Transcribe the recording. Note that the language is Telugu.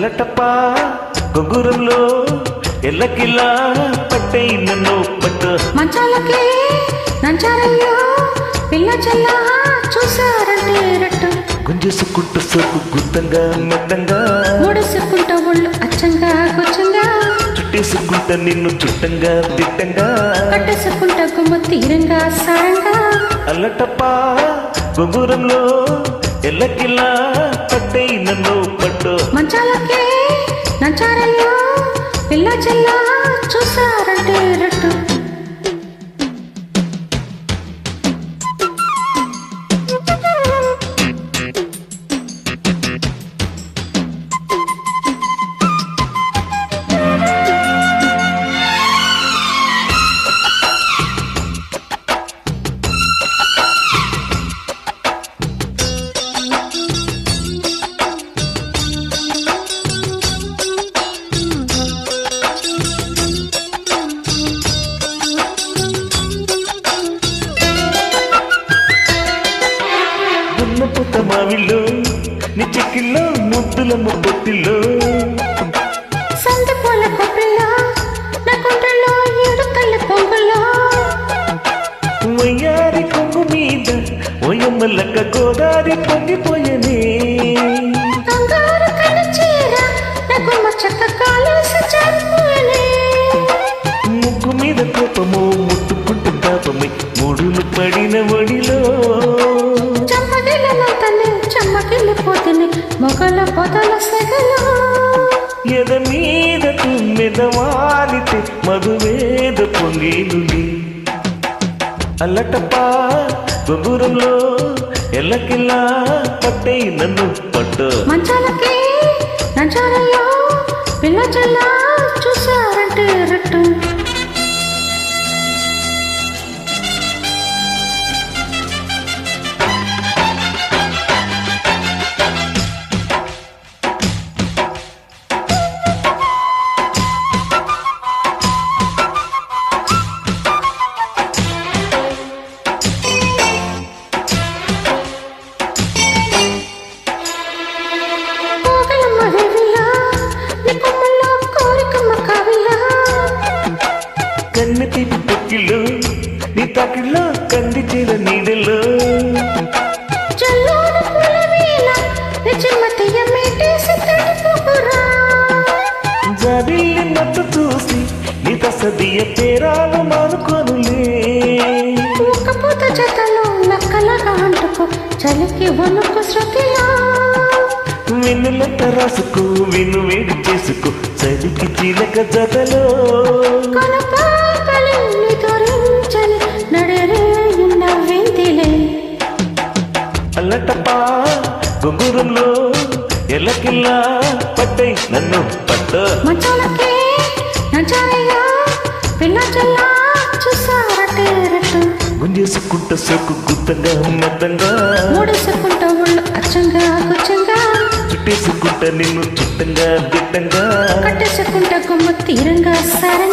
అల్లటప్పా గొంగురంలో ఎల్లకిల్లా పట్టై నన్ను పట్టు మంచాలకే నంచారయ్యో పిల్ల చల్ల చూసారంటే రట్టు గుంజేసుకుంటూ సోకు గుత్తంగా మెత్తంగా మూడేసుకుంటా ఒళ్ళు అచ్చంగా గుచ్చంగా చుట్టేసుకుంటా నిన్ను చుట్టంగా దిట్టంగా కట్టేసుకుంటా గుమ్మ తీరంగా సారంగా అల్లటప్పా గొంగురంలో ఎల్లకిల్లా పట్టై నన్ను పట్టు మంచాలకే నంచారయ్యో పిల్ల చల్ల చూసారంటే రట్టు పుట్ట మావిళ్ళు నీ చెక్కిల్లో ముద్దుల ముద్దొట్టిల్లో సంత పూల కొబ్బరిలో నా కొండలో ఏడు కళ్ళ పొంగులో వయ్యారి కొంగు మీద ఓయమ్మలక్క గోదారి పొంగిపోయనే కంగారు కళ్ళ చీర నా గుమ్మ చక్క కాలేసి చనిపోయనే ముగ్గు మీద కోపము ముట్టుకుంటూ పాపమై మూడులు పడిన ఒడిలో చెమ్మగిల్లిపోతుంది మొగల పొదల సెగలో ఎద మీద తుమ్మెద వాలితే మధువేద పొంగేలుని అల్లటప్పా గొంగురంలో ఎల్లకిల్లా పట్టై నన్ను పట్టు మంచాలకే నంచారయ్యో పిల్ల చల్ల చూసారంటే రట్టు కన్ను తీపి పొక్కిళ్ళు నీ తాకిళ్ళు కంది చీర నీడలో జాబిల్లి మత్తు చూసి నీ తసదియ పేరాలు మానుకోనులే పూత జతలో నక్కలగా అంటుకో చలికి వణుకు శృతిలో వెన్నులంట రాసుకో విను వేడి చేసుకో చలికి చీలక జతలో అల్లటప్పా గొంగురంలో ఎల్లకిల్లా పట్టై నన్ను పట్టు మంచాలకే నంచారయ్యో పిల్ల చల్ల చూసారంటే రట్టు గుంజేసుకుంటా సోకు గుత్తంగా మెత్తంగా మూడేసుకుంటా ఒళ్ళు అచ్చంగా గుచ్చంగా చుట్టేసుకుంటా నిన్ను చుట్టంగా దిట్టంగా కట్టేసుకుంటా గుమ్మ తీరంగా సారంగా